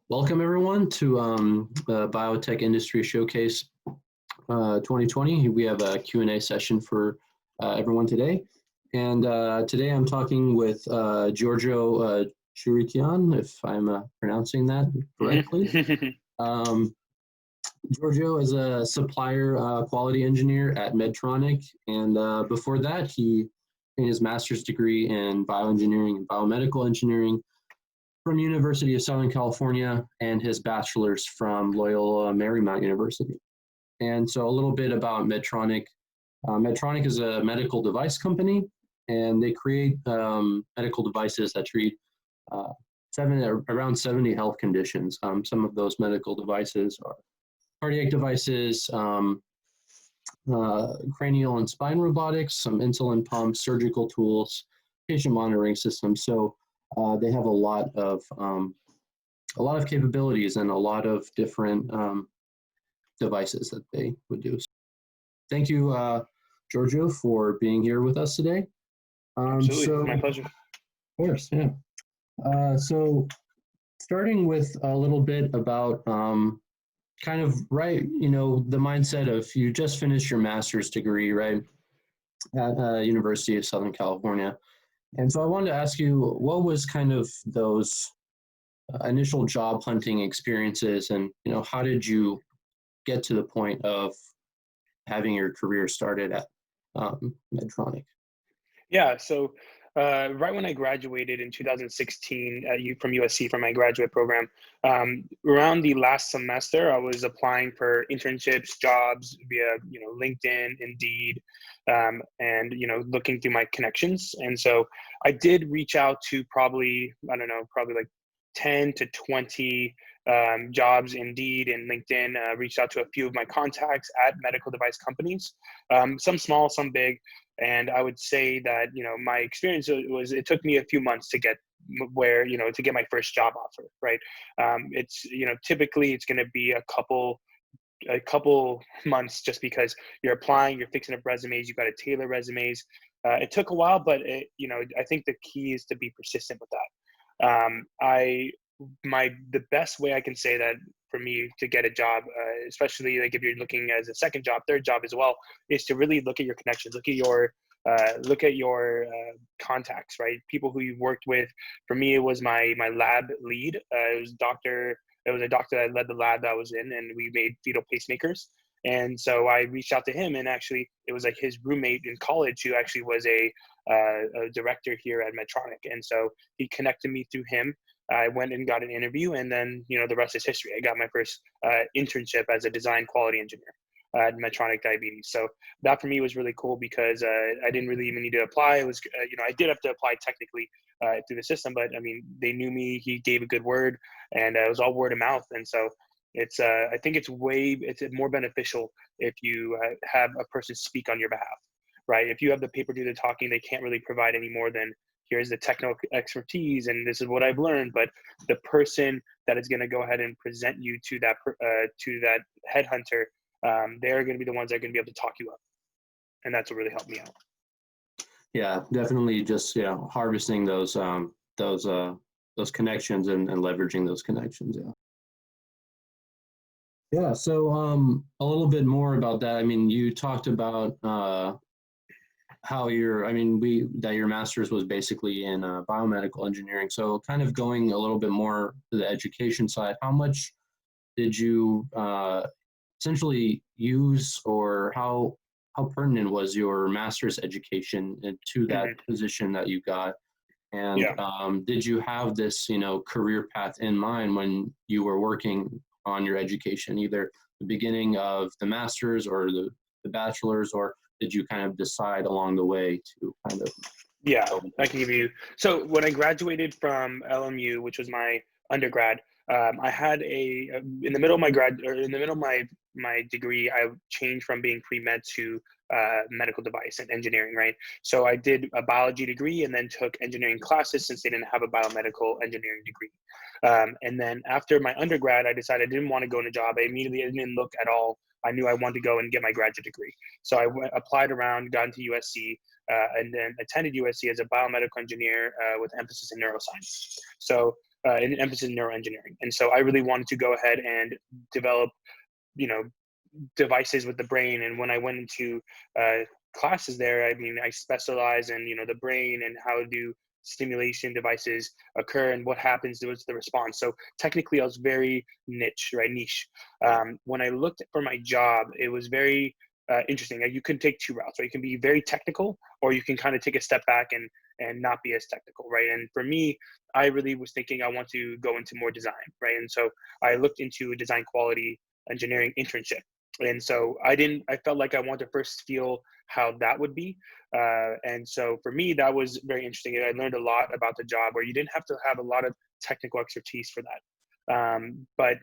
Welcome everyone to the Biotech Industry Showcase 2020. We have a Q&A session for everyone today. And today I'm talking with Giorgio Churikian, if I'm pronouncing that correctly. Giorgio is a supplier quality engineer at Medtronic. And before that, he gained his master's degree in bioengineering and biomedical engineering from University of Southern California and his bachelor's from Loyola Marymount University. And so a little bit about Medtronic. Medtronic is a medical device company, and they create medical devices that treat around 70 health conditions. Some of those medical devices are cardiac devices, cranial and spine robotics, some insulin pumps, surgical tools, patient monitoring systems. So they have a lot of capabilities and a lot of different devices that they would do. So thank you, Giorgio, for being here with us today. Absolutely, my pleasure. Of course, yeah. So starting with a little bit about kind of, the mindset of you just finished your master's degree, right, at University of Southern California. And so I wanted to ask you, what was kind of those initial job hunting experiences, and how did you get to the point of having your career started at Medtronic? Yeah, so right when I graduated in 2016 from USC for my graduate program, around the last semester, I was applying for internships, jobs via LinkedIn, Indeed, and looking through my connections. And so I did reach out to probably like 10 to 20 jobs, Indeed and LinkedIn. Reached out to a few of my contacts at medical device companies, some small, some big. And I would say that, my experience was, it took me a few months to get to get my first job offer, right? It's, typically it's going to be a couple months, just because you're applying, you're fixing up resumes, you got to tailor resumes. It took a while, but I think the key is to be persistent with that. The best way I can say that for me to get a job, especially like if you're looking as a second job, third job as well, is to really look at your connections, look at your contacts, right? People who you've worked with. For me, it was my lab lead. It was a doctor that led the lab that I was in, and we made fetal pacemakers. And so I reached out to him, and actually it was like his roommate in college who actually was a director here at Medtronic. And so he connected me through him. I went and got an interview, and then, the rest is history. I got my first internship as a design quality engineer at Medtronic Diabetes. So that for me was really cool, because I didn't really even need to apply. It was, I did have to apply technically through the system, but I mean, they knew me, he gave a good word, and it was all word of mouth. And so it's, I think it's more beneficial if you have a person speak on your behalf, right? If you have the paper do the talking, they can't really provide any more than, here's the technical expertise and this is what I've learned. But the person that is going to go ahead and present you to that headhunter, they're going to be the ones that are going to be able to talk you up. And that's what really helped me out. Yeah, definitely. Just harvesting those connections and leveraging those connections. Yeah. So a little bit more about that. I mean, you talked about how that your master's was basically in biomedical engineering. So kind of going a little bit more to the education side, how much did you essentially use, or how pertinent was your master's education to that position that you got? And did you have this, career path in mind when you were working on your education, either the beginning of the master's or the bachelor's, or did you kind of decide along the way to kind of? Yeah, I can give you. So when I graduated from LMU, which was my undergrad, I had in the middle of my degree, I changed from being pre-med to medical device and engineering, right? So I did a biology degree and then took engineering classes, since they didn't have a biomedical engineering degree. And then after my undergrad, I decided I didn't want to go in a job. I didn't look at all. I knew I wanted to go and get my graduate degree. So I applied around, got into USC, and then attended USC as a biomedical engineer with emphasis in neuroscience. So an emphasis in neuroengineering. And so I really wanted to go ahead and develop, you know, devices with the brain. And when I went into classes there, I mean, I specialize in, the brain and how do stimulation devices occur and what happens to the response. So technically, I was very niche. When I looked for my job, it was very interesting. You can take two routes, right? You can be very technical, or you can kind of take a step back and not be as technical, right? And for me, I really was thinking I want to go into more design, right? And so I looked into a design quality engineering internship. And so I felt like I wanted to first feel how that would be. And so for me, that was very interesting. I learned a lot about the job where you didn't have to have a lot of technical expertise for that. But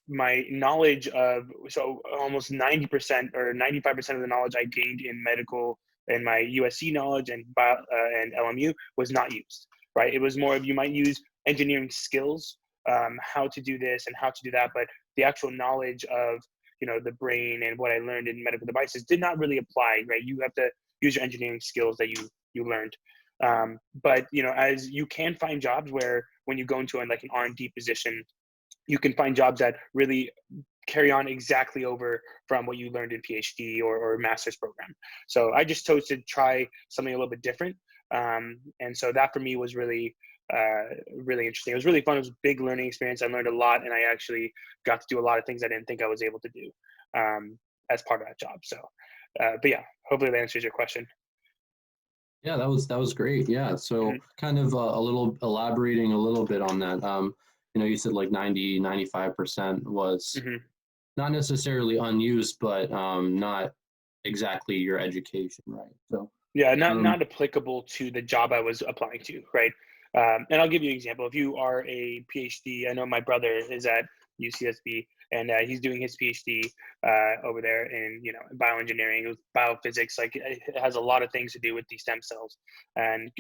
my knowledge of, so almost 90% or 95% of the knowledge I gained in medical and my USC knowledge and LMU was not used, right? It was more of, you might use engineering skills, how to do this and how to do that, but the actual knowledge of, the brain and what I learned in medical devices did not really apply, right? You have to use your engineering skills that you learned. But as you can find jobs where when you go into like an R&D position, you can find jobs that really carry on exactly over from what you learned in PhD or master's program. So I just chose to try something a little bit different. And so that for me was really interesting. It was really fun. It was a big learning experience. I learned a lot, and I actually got to do a lot of things I didn't think I was able to do as part of that job. So, but yeah, hopefully that answers your question. Yeah, that was great. Yeah, so Mhm, kind of a little elaborating a little bit on that. You said like 95% was mhm. not necessarily unused, but not exactly your education, right? So, Yeah, not um, not applicable to the job I was applying to, right? And I'll give you an example. If you are a PhD, I know my brother is at UCSB, and he's doing his PhD over there in bioengineering with biophysics. Like, it has a lot of things to do with these stem cells and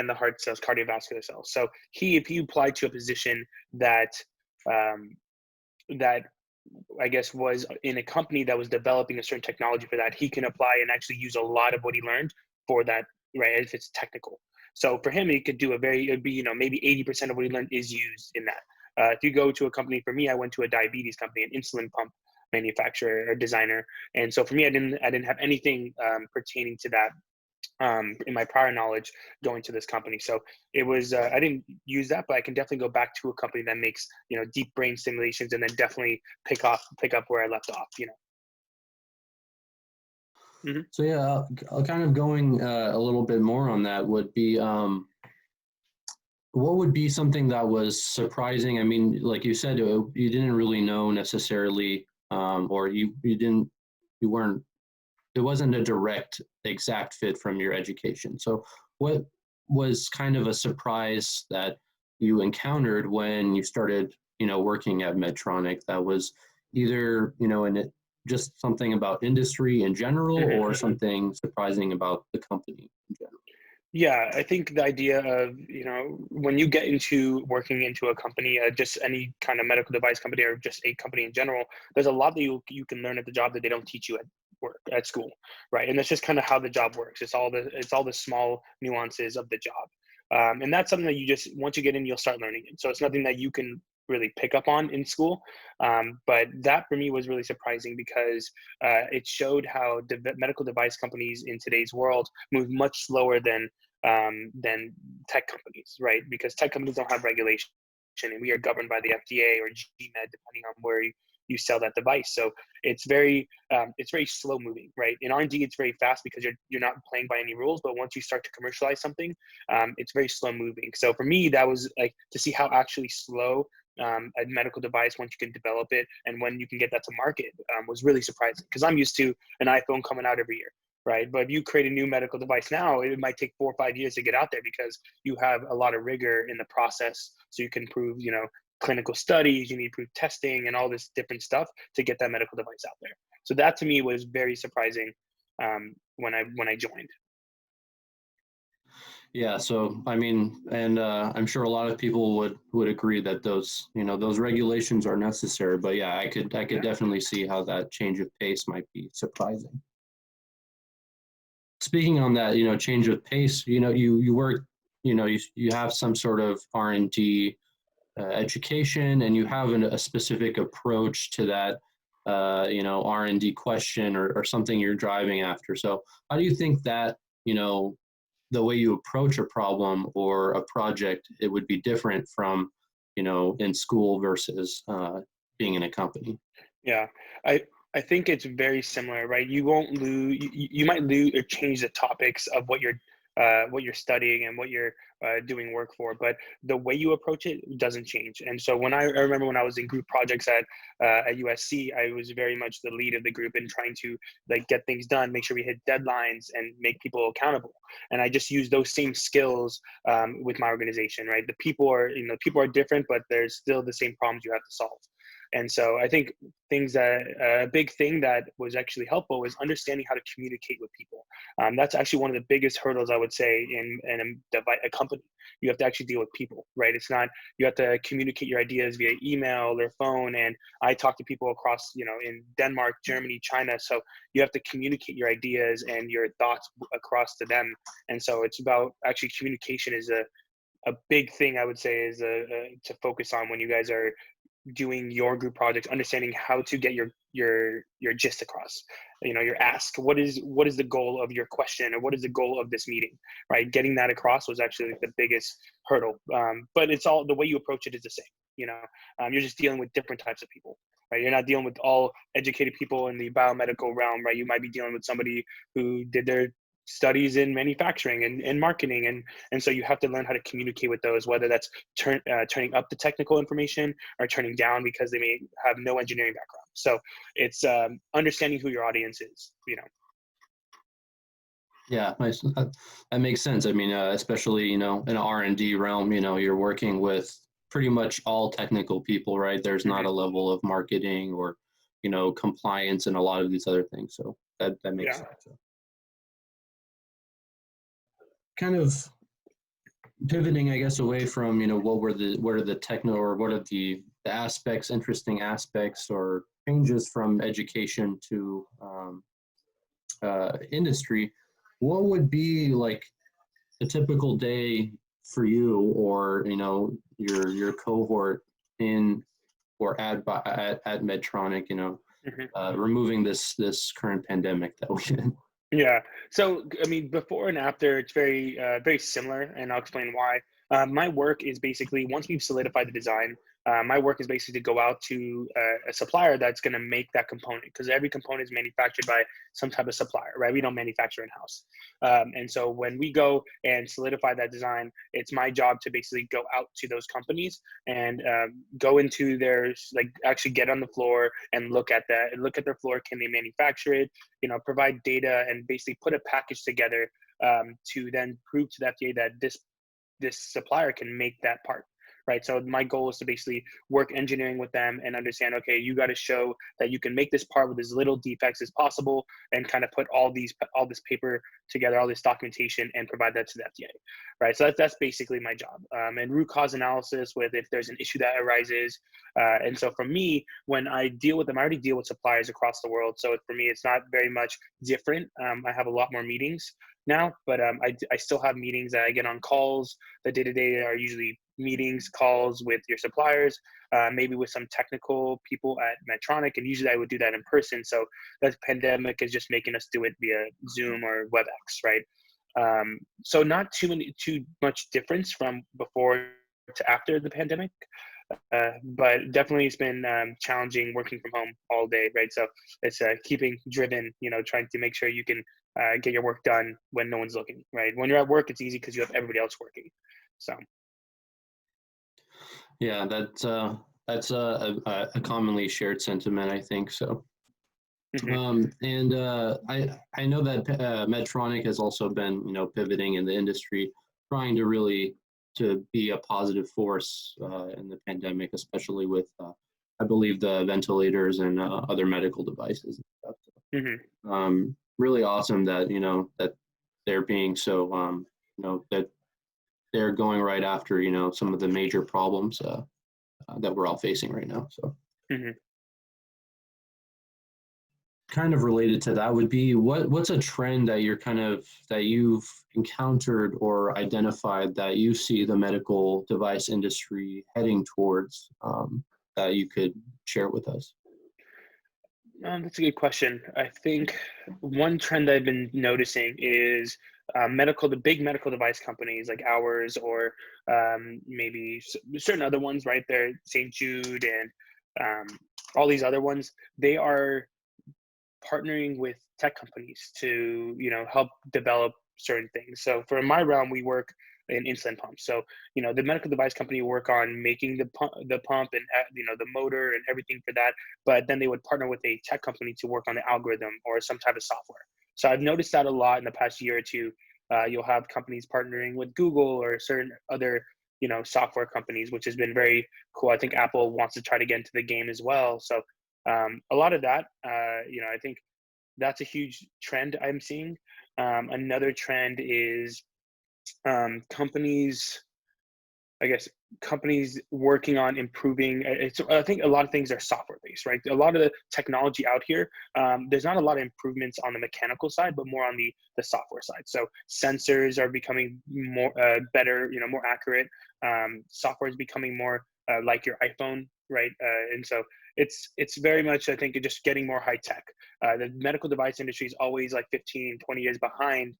the heart cells, cardiovascular cells. So if he applied to a position um, that I guess was in a company that was developing a certain technology for that, he can apply and actually use a lot of what he learned for that, right? If it's technical. So for him, he could do it'd be, maybe 80% of what he learned is used in that. If you go to a company, for me, I went to a diabetes company, an insulin pump manufacturer or designer. And so for me, I didn't have anything pertaining to that in my prior knowledge going to this company. So it was I didn't use that, but I can definitely go back to a company that makes deep brain stimulations, and then definitely pick up where I left off. Hmm. so yeah, kind of going a little bit more on that would be what would be something that was surprising? I mean, like you said, you didn't really know necessarily, or you weren't it wasn't a direct exact fit from your education. So what was kind of a surprise that you encountered when you started, working at Medtronic that was either, in it just something about industry in general or Hmm. something surprising about the company in general? Yeah, I think the idea of, when you get into working into a company, just any kind of medical device company or just a company in general, there's a lot that you can learn at the job that they don't teach you at school, right? And that's just kind of how the job works. It's all the small nuances of the job, and that's something that you just once you get in, you'll start learning it. So it's nothing that you can really pick up on in school, but that for me was really surprising because it showed how medical device companies in today's world move much slower than tech companies, right? Because tech companies don't have regulation, and we are governed by the FDA or GMed, depending on where you sell that device. So it's very slow moving, right? In R&D, it's very fast because you're not playing by any rules. But once you start to commercialize something, it's very slow moving. So for me, that was like to see how actually slow a medical device once you can develop it and when you can get that to market was really surprising because I'm used to an iPhone coming out every year, right? But if you create a new medical device now, it might take 4 or 5 years to get out there because you have a lot of rigor in the process. So you can prove, clinical studies, you need to prove testing and all this different stuff to get that medical device out there. So that to me was very surprising when I joined. Yeah, so I mean, and I'm sure a lot of people would agree that those regulations are necessary. But yeah, I could Yeah. definitely see how that change of pace might be surprising. Speaking on that, change of pace, you work, you have some sort of R&D education, and you have a specific approach to that, R&D question or something you're driving after. So how do you think that, the way you approach a problem or a project, it would be different from, in school versus being in a company? Yeah, I I think it's very similar, right? You won't lose. You might lose or change the topics of what you're studying and what you're doing work for, but the way you approach it doesn't change. And so I remember when I was in group projects at USC, I was very much the lead of the group and trying to like get things done, make sure we hit deadlines, and make people accountable. And I just use those same skills with my organization, right? The people are people are different, but there's still the same problems you have to solve. And so I think a big thing that was actually helpful was understanding how to communicate with people. That's actually one of the biggest hurdles I would say a company. You have to actually deal with people, right? It's not you have to communicate your ideas via email or phone. And I talk to people across, in Denmark, Germany, China. So you have to communicate your ideas and your thoughts across to them. And so it's about actually communication is a big thing I would say is to focus on when you guys are doing your group projects, understanding how to get your gist across, your ask. What is the goal of your question, or what is the goal of this meeting, right? Getting that across was actually like the biggest hurdle. But it's all the way you approach it is the same. You're just dealing with different types of people, right? You're not dealing with all educated people in the biomedical realm, right? You might be dealing with somebody who did their studies in manufacturing and marketing, and so you have to learn how to communicate with those, whether that's turning up the technical information or turning down because they may have no engineering background. So it's understanding who your audience is. Yeah, nice. That makes sense. I mean, especially, in an R&D realm, you're working with pretty much all technical people, right? There's not Hmm. a level of marketing or, compliance and a lot of these other things. So that makes Yeah. sense. So kind of pivoting, I guess, away from, what are the techno or what are the aspects, interesting aspects or changes from education to industry. What would be like a typical day for you or your cohort in or at Medtronic, Hmm. removing this current pandemic that we're in? Yeah. So, I mean, before and after, it's very similar, and I'll explain why. My work is basically once we've solidified the design, my work is basically to go out to a supplier that's going to make that component, because every component is manufactured by some type of supplier, right? We don't manufacture in house. And so when we go and solidify that design, it's my job to basically go out to those companies and go into their, like, actually get on the floor and look at that and look at their floor. Can they manufacture it? Provide data and basically put a package together to then prove to the FDA that this supplier can make that part, right? So my goal is to basically work engineering with them and understand, okay, you got to show that you can make this part with as little defects as possible, and kind of put all this paper together, all this documentation, and provide that to the FDA, right? So that's basically my job, and root cause analysis with if there's an issue that arises. And so for me, when I deal with them, I already deal with suppliers across the world. So for me, it's not very much different. I have a lot more meetings now, but I still have meetings that I get on calls. The day to day are usually meetings, calls with your suppliers, maybe with some technical people at Medtronic, and usually I would do that in person. So the pandemic is just making us do it via Zoom or WebEx, right? So not too much difference from before to after the pandemic, but definitely it's been challenging working from home all day, right? So it's keeping driven, trying to make sure you can get your work done when no one's looking, right? When you're at work, it's easy because you have everybody else working. So. Yeah, that's a commonly shared sentiment, I think so. Hmm. And I know that Medtronic has also been, pivoting in the industry, trying to really to be a positive force in the pandemic, especially with, I believe, the ventilators and other medical devices and stuff. Hmm. Really awesome that that they're being so that they're going right after some of the major problems that we're all facing right now. So Hmm. kind of related to that would be what's a trend that you've encountered or identified that you see the medical device industry heading towards, that you could share with us? That's a good question. I think one trend I've been noticing is the big medical device companies like ours, or maybe certain other ones, right there, St. Jude and all these other ones. They are partnering with tech companies to help develop certain things. So for my realm, we work in insulin pumps. So the medical device company will work on making the pump and the motor and everything for that. But then they would partner with a tech company to work on the algorithm or some type of software. So I've noticed that a lot in the past year or two. You'll have companies partnering with Google or certain other software companies, which has been very cool. I think Apple wants to try to get into the game as well. So a lot of that, I think that's a huge trend I'm seeing. Another trend is companies, I guess, companies working on improving. I think a lot of things are software based, right? A lot of the technology out here, there's not a lot of improvements on the mechanical side, but more on the software side. So sensors are becoming more better, more accurate. Software is becoming more like your iPhone, right? And so it's very much, I think, just getting more high tech. The medical device industry is always like 15, 20 years behind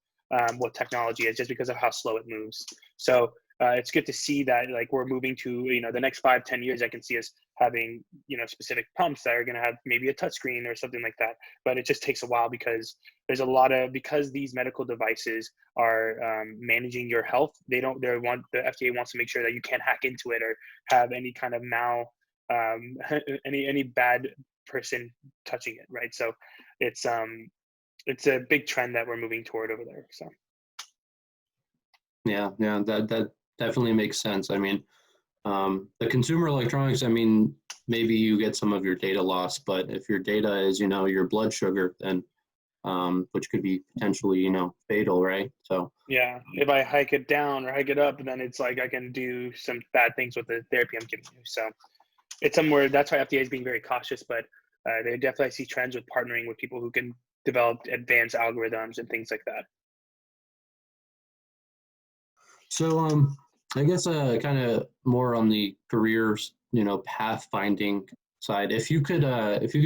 what technology is, just because of how slow it moves. So it's good to see that like we're moving to the next 5-10 years. I can see us having specific pumps that are going to have maybe a touchscreen or something like that. But it just takes a while because because these medical devices are managing your health. The FDA wants to make sure that you can't hack into it or have any kind of any bad person touching it, right? So it's it's a big trend that we're moving toward over there. So Yeah, yeah, that definitely makes sense. I mean, the consumer electronics, I mean, maybe you get some of your data lost, but if your data is, your blood sugar, then which could be potentially, fatal, right? So, yeah, if I hike it down or hike it up, then it's like I can do some bad things with the therapy I'm giving you. So it's somewhere that's why FDA is being very cautious, but they definitely see trends with partnering with people who can develop advanced algorithms and things like that. so I guess kind of more on the careers, path finding side. If you could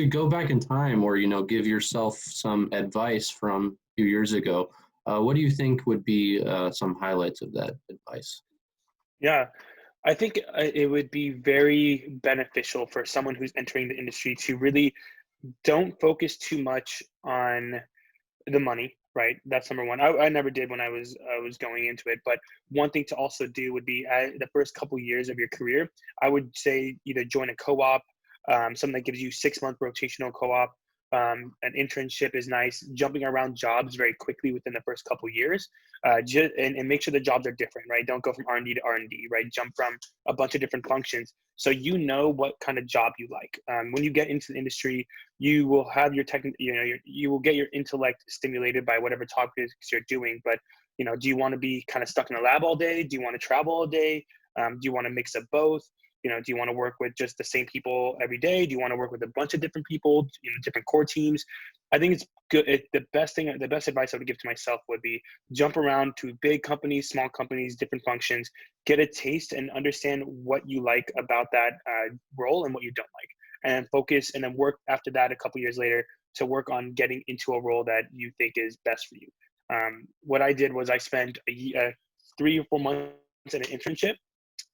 go back in time, or give yourself some advice from a few years ago, what do you think would be some highlights of that advice? Yeah, I think it would be very beneficial for someone who's entering the industry to really don't focus too much on the money, right? That's number one. I never did when I was going into it, but one thing to also do would be the first couple years of your career, I would say either join a co-op, something that gives you 6 month rotational co-op. An internship is nice. Jumping around jobs very quickly within the first couple years, and make sure the jobs are different, right? Don't go from R&D to R&D, right? Jump from a bunch of different functions, so you know what kind of job you like. When you get into the industry, you will have you will get your intellect stimulated by whatever topics you're doing. But do you want to be kind of stuck in a lab all day? Do you want to travel all day? Do you want to mix up both? Do you want to work with just the same people every day? Do you want to work with a bunch of different people, different core teams? I think it's good. The best advice I would give to myself would be jump around to big companies, small companies, different functions, get a taste and understand what you like about that role and what you don't like, and focus, and then work after that a couple years later to work on getting into a role that you think is best for you. What I did was I spent 3 or 4 months in an internship,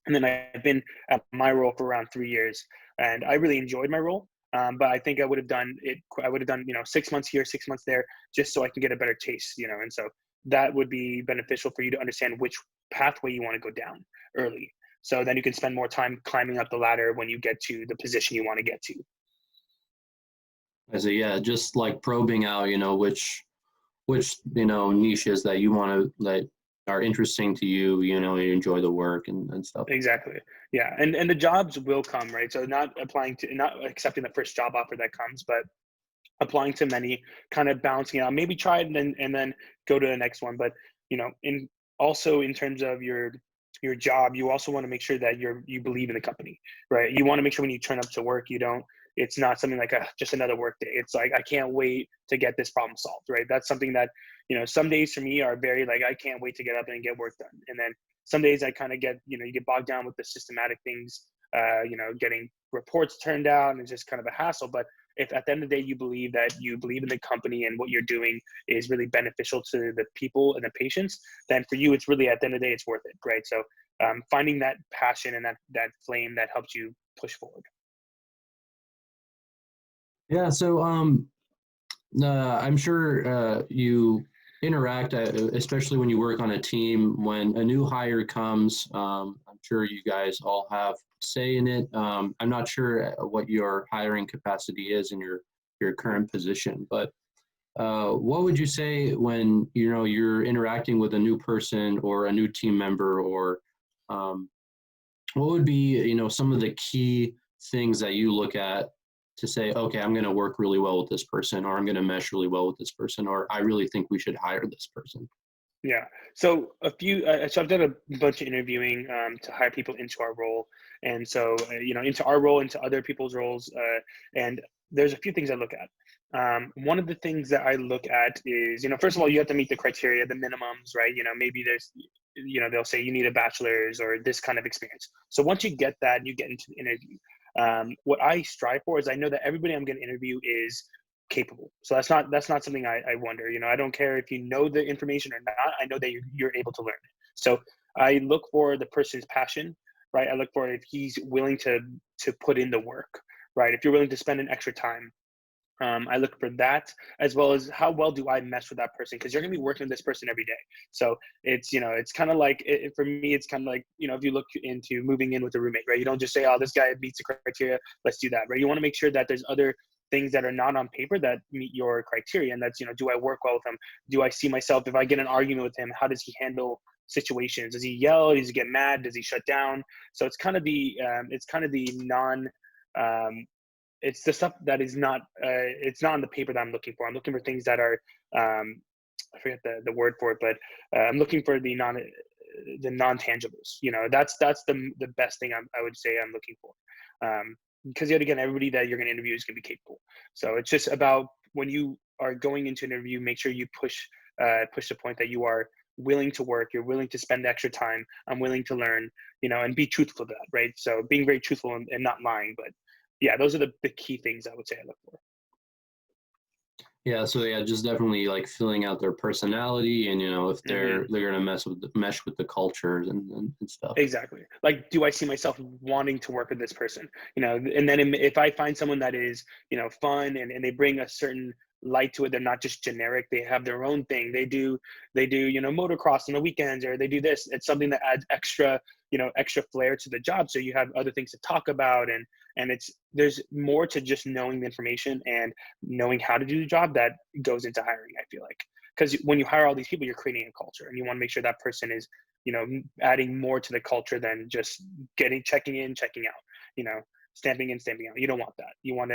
and then I've been at my role for around 3 years, and I really enjoyed my role. But I think I would have done it. I would have done 6 months here, 6 months there, just so I can get a better taste. And so that would be beneficial for you to understand which pathway you want to go down early. So then you can spend more time climbing up the ladder when you get to the position you want to get to. I say, yeah, just like probing out, which niches that you want to that are interesting to you, you enjoy the work and stuff. Exactly. Yeah. And the jobs will come, right? So not accepting the first job offer that comes, but applying to many, kind of balancing out, maybe try it and then go to the next one. But in also in terms of your job, you also want to make sure that you believe in the company, right? You want to make sure when you turn up to work, you don't it's not something like just another work day. It's like, I can't wait to get this problem solved, right? That's something that, some days for me are very like, I can't wait to get up and get work done. And then some days I kind of get, you get bogged down with the systematic things, getting reports turned out, and it's just kind of a hassle. But if at the end of the day you believe in the company and what you're doing is really beneficial to the people and the patients, then for you, it's really, at the end of the day, it's worth it, right? So finding that passion and that flame that helps you push forward. Yeah. So I'm sure you interact, especially when you work on a team. When a new hire comes, I'm sure you guys all have say in it. I'm not sure what your hiring capacity is in your current position, but what would you say when you're interacting with a new person or a new team member, or um, what would be some of the key things that you look at to say, okay, I'm going to work really well with this person, or I'm going to mesh really well with this person, or I really think we should hire this person? Yeah. So so I've done a bunch of interviewing to hire people into our role, and so into our role, into other people's roles, and there's a few things I look at. One of the things that I look at is, first of all, you have to meet the criteria, the minimums, right? Maybe there's, they'll say you need a bachelor's or this kind of experience. So once you get that, you get into the interview. What I strive for is, I know that everybody I'm going to interview is capable. So that's not something I wonder. I don't care if you know the information or not. I know that you're able to learn it. So I look for the person's passion, right? I look for if he's willing to put in the work, right? If you're willing to spend an extra time. I look for that, as well as how well do I mesh with that person, because you're going to be working with this person every day. So it's kind of like, for me, it's kind of like, if you look into moving in with a roommate, right? You don't just say, oh, this guy meets the criteria, let's do that, right? You want to make sure that there's other things that are not on paper that meet your criteria, and that's, do I work well with him? Do I see myself, if I get an argument with him, how does he handle situations? Does he yell? Does he get mad? Does he shut down? So it's kind of the non it's the stuff that is not, it's not on the paper that I'm looking for. I'm looking for things that are, I forget the word for it, but I'm looking for the non-tangibles. That's the best thing I would say I'm looking for. Because yet again, everybody that you're going to interview is going to be capable. So it's just about, when you are going into an interview, make sure you push the point that you are willing to work, you're willing to spend extra time, I'm willing to learn, and be truthful to that, right? So being very truthful and not lying. But yeah, those are the key things I would say I look for. Yeah, so yeah, just definitely like filling out their personality, and if they're Hmm. they're gonna mesh with the cultures and stuff. Exactly. Like, do I see myself wanting to work with this person? And then if I find someone that is, fun, and they bring a certain light to it, they're not just generic. They have their own thing. They do, motocross on the weekends, or they do this. It's something that adds extra flair to the job. So you have other things to talk about, and there's more to just knowing the information and knowing how to do the job that goes into hiring, I feel like. Because when you hire all these people, you're creating a culture, and you want to make sure that person is, adding more to the culture than just checking in, checking out, stamping in, stamping out. You don't want that. You want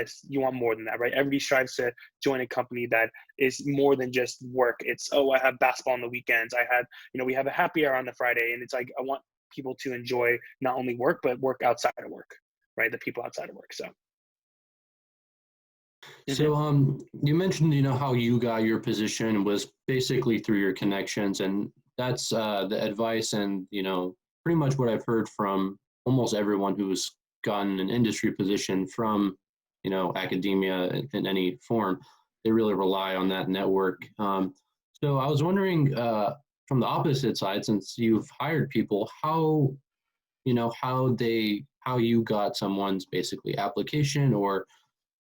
more than that, right? Everybody strives to join a company that is more than just work. It's, oh, I have basketball on the weekends. We have a happy hour on the Friday, and it's like, I want people to enjoy not only work, but work outside of work, right? The people outside of work. So. So, Hmm. you mentioned, how you got your position was basically through your connections, and that's the advice, and pretty much what I've heard from almost everyone who's gotten an industry position from, academia in any form. They really rely on that network. So, I was wondering, from the opposite side, since you've hired people, how you got someone's basically application, or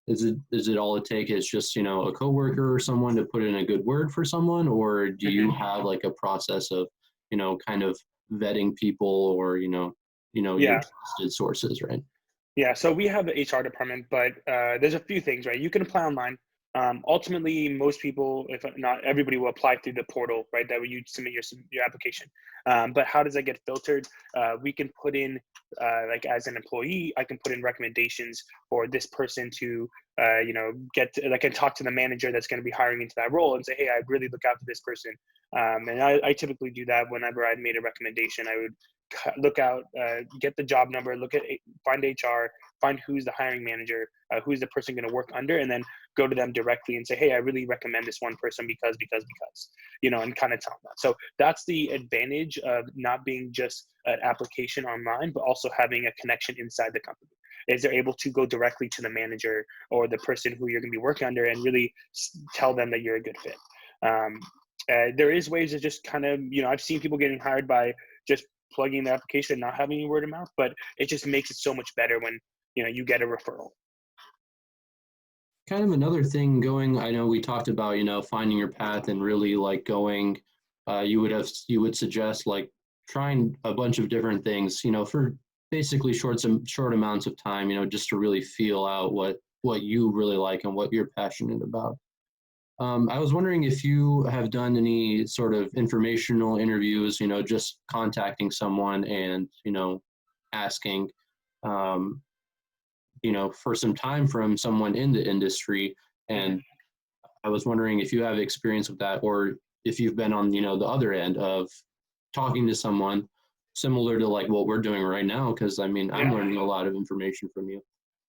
is it all it take is just a coworker or someone to put in a good word for someone, or do you Hmm. have like a process of kind of vetting people, or your Yeah. trusted sources, right? Yeah, so we have the HR department, but there's a few things, right? You can apply online. Ultimately, most people, if not everybody, will apply through the portal, right? That way you submit your application. But how does that get filtered? We can put in, like, as an employee, I can put in recommendations for this person to, I can talk to the manager that's going to be hiring into that role and say, hey, I'd really look out for this person. And I typically do that whenever I made a recommendation. I would look out, get the job number, find HR, find who's the hiring manager, who's the person going to work under, and then go to them directly and say, hey, I really recommend this one person because, and kind of tell them that. So that's the advantage of not being just an application online, but also having a connection inside the company. Is they're able to go directly to the manager or the person who you're going to be working under and really tell them that you're a good fit. There is ways to just kind of, I've seen people getting hired by just plugging the application, not having any word of mouth, but it just makes it so much better when, you get a referral. Kind of another thing going, I know we talked about, finding your path and really like going, you would suggest like trying a bunch of different things, for basically short amounts of time, just to really feel out what you really like and what you're passionate about. I was wondering if you have done any sort of informational interviews, just contacting someone and, asking, um, for some time from someone in the industry. And I was wondering if you have experience with that, or if you've been on, the other end of talking to someone similar to like what we're doing right now. Cause I'm Yeah. learning a lot of information from you.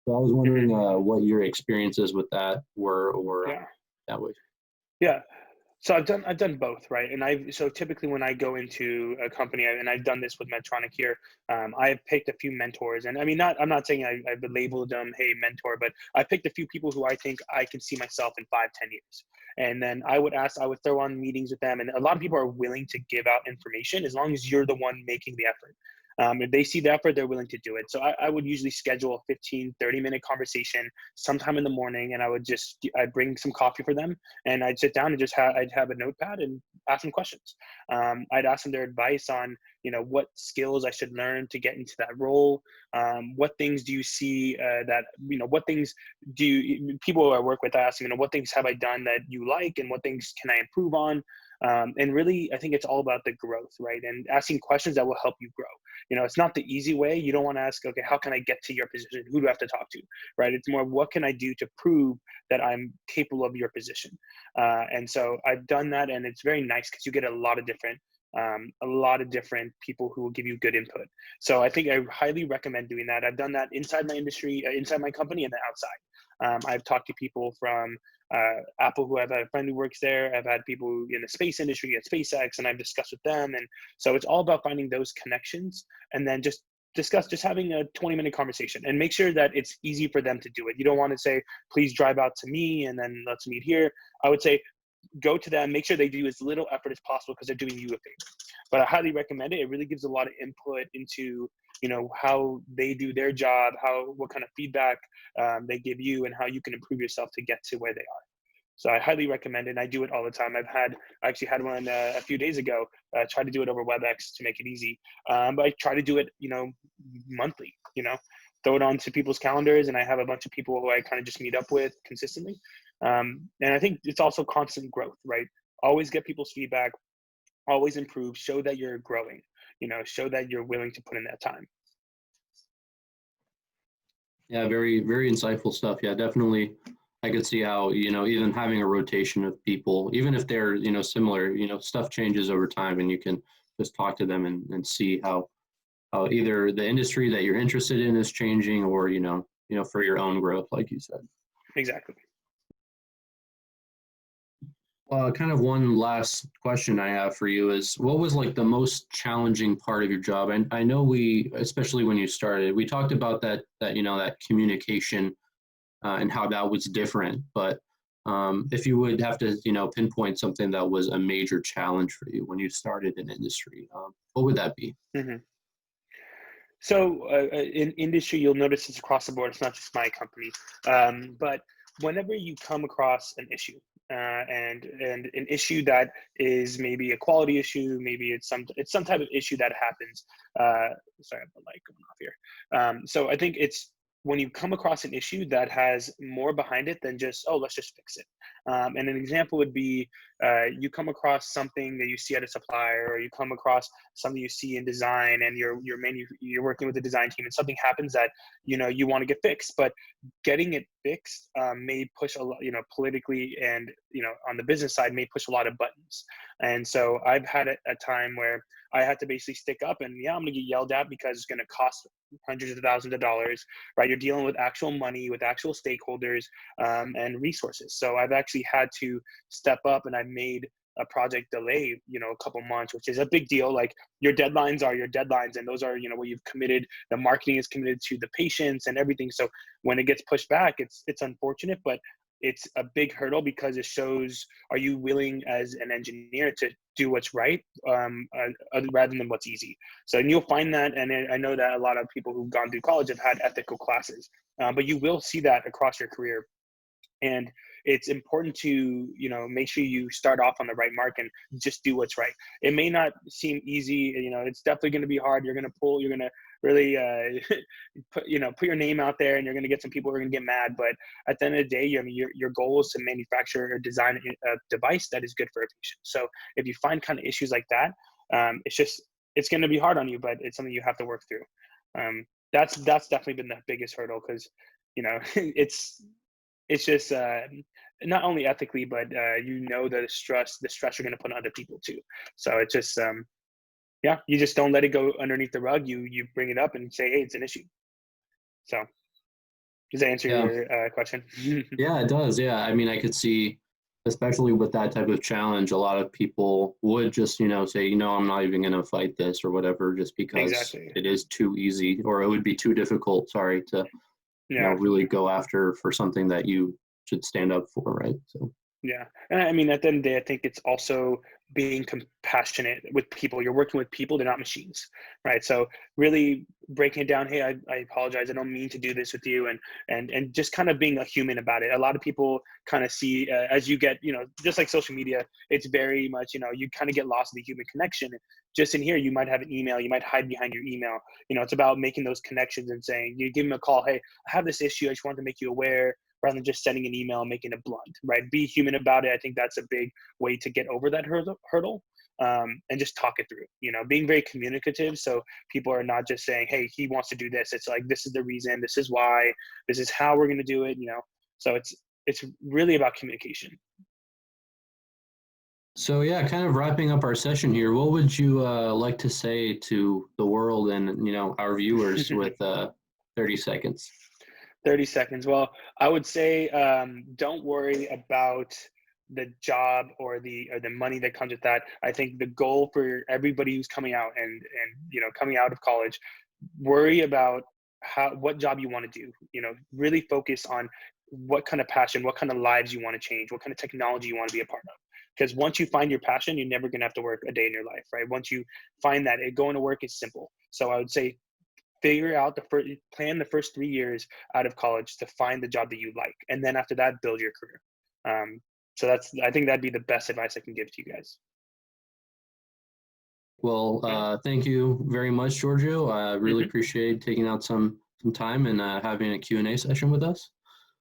So I was wondering what your experiences with that were, or Yeah. that way. Yeah. So I've done both, right? And so typically when I go into a company, and I've done this with Medtronic here, I've picked a few mentors, and I mean, I'm not saying I've labeled them, hey, mentor, but I picked a few people who I think I can see myself in 5, 10 years. And then I would throw on meetings with them, and a lot of people are willing to give out information as long as you're the one making the effort. If they see the effort, they're willing to do it. So I would usually schedule a 15, 30-minute conversation sometime in the morning, and I'd bring some coffee for them, and I'd sit down and I'd have a notepad and ask them questions. I'd ask them their advice on, what skills I should learn to get into that role. What things do you see what things people who I work with ask, what things have I done that you like, and what things can I improve on? And really, I think it's all about the growth, right? And asking questions that will help you grow. It's not the easy way. You don't want to ask, okay, how can I get to your position? Who do I have to talk to, right? It's more, what can I do to prove that I'm capable of your position? And so I've done that, and it's very nice because you get a lot of different people who will give you good input. So I think I highly recommend doing that. I've done that inside my industry, inside my company, and then outside. I've talked to people from Apple, who I've had a friend who works there. I've had people in the space industry at SpaceX, and I've discussed with them. And so it's all about finding those connections, and then just having a 20-minute conversation, and make sure that it's easy for them to do it. You don't want to say, please drive out to me and then let's meet here. I would say, go to them, make sure they do as little effort as possible, because they're doing you a favor. But I highly recommend it. It really gives a lot of input into, how they do their job, what kind of feedback they give you, and how you can improve yourself to get to where they are. So I highly recommend it. And I do it all the time. I actually had one a few days ago. Try to do it over WebEx to make it easy. But I try to do it, monthly. Throw it onto people's calendars, and I have a bunch of people who I kind of just meet up with consistently. And I think it's also constant growth, right? Always get people's feedback, always improve, show that you're growing, show that you're willing to put in that time. Yeah, very, very insightful stuff. Yeah, definitely. I could see how, even having a rotation of people, even if they're, similar, stuff changes over time, and you can just talk to them and see how either the industry that you're interested in is changing, or, for your own growth, like you said. Exactly. Kind of one last question I have for you is, what was like the most challenging part of your job? And I know especially when you started, we talked about that communication and how that was different. But if you would have to, pinpoint something that was a major challenge for you when you started in industry, what would that be? Mm-hmm. So in industry, you'll notice it's across the board. It's not just my company, but whenever you come across an issue, and an issue that is maybe a quality issue, maybe it's some type of issue that happens. Sorry, I have the light going off here. So I think it's when you come across an issue that has more behind it than just, oh, let's just fix it. And an example would be, you come across something that you see at a supplier, or you come across something you see in design, and you're working with the design team, and something happens that you want to get fixed, but getting it fixed may push a lot, politically, and on the business side may push a lot of buttons. And so I've had a time where I had to basically stick up, and yeah, I'm going to get yelled at because it's going to cost hundreds of thousands of dollars, right? You're dealing with actual money, with actual stakeholders, and resources. So I've actually had to step up, and I've made a project delay, a couple months, which is a big deal. Like, your deadlines are your deadlines, and those are, what you've committed. The marketing is committed to the patients and everything. So when it gets pushed back, it's unfortunate, but it's a big hurdle because it shows, are you willing as an engineer to do what's right, rather than what's easy. So, and you'll find that, and I know that a lot of people who've gone through college have had ethical classes, but you will see that across your career. And it's important to, make sure you start off on the right mark and just do what's right. It may not seem easy, it's definitely going to be hard. You're going to really put your name out there, and you're going to get some people who are going to get mad, but at the end of the day, your goal is to manufacture or design a device that is good for a patient. So if you find kind of issues like that, it's going to be hard on you, but it's something you have to work through. That's definitely been the biggest hurdle, because it's just, not only ethically, but the stress you're going to put on other people too. So it's just, yeah, you just don't let it go underneath the rug. You bring it up and say, hey, it's an issue. So does that answer Yeah. your question? Yeah, it does. Yeah. I mean, I could see, especially with that type of challenge, a lot of people would just, say, I'm not even going to fight this or whatever, just because Exactly. it is too easy, or it would be too difficult, sorry, to, Yeah. really go after for something that you should stand up for, right? So, Yeah. And I mean, at the end of the day, I think it's also being compassionate with people. You're working with people, they're not machines, right? So really breaking it down, hey, I apologize. I don't mean to do this with you. And just kind of being a human about it. A lot of people kind of see, as you get, just like social media, it's very much, you kind of get lost in the human connection. Just in here, you might have an email, you might hide behind your email. It's about making those connections and saying, you give them a call, hey, I have this issue. I just wanted to make you aware, rather than just sending an email and making it blunt, right? Be human about it. I think that's a big way to get over that hurdle, and just talk it through. Being very communicative, so people are not just saying, "Hey, he wants to do this." It's like, this is the reason, this is why, this is how we're going to do it. So it's really about communication. so yeah, kind of wrapping up our session here. What would you like to say to the world and our viewers with 30 seconds? 30 seconds. Well, I would say, don't worry about the job or the money that comes with that. I think the goal for everybody who's coming out and coming out of college, worry about what job you want to do. Really focus on what kind of passion, what kind of lives you want to change, what kind of technology you want to be a part of. Because once you find your passion, you're never going to have to work a day in your life, right? Once you find that, going to work is simple. So I would say, figure out plan the first 3 years out of college to find the job that you like, and then after that, build your career. So I think that'd be the best advice I can give to you guys. Well, Yeah. thank you very much, Giorgio. I really Hmm. appreciate taking out some time and having a Q&A session with us.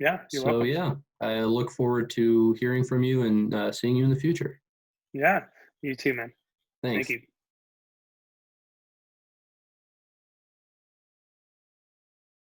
Yeah, you're So welcome. yeah, I look forward to hearing from you and seeing you in the future. Yeah, you too, man. Thank Thanks. you.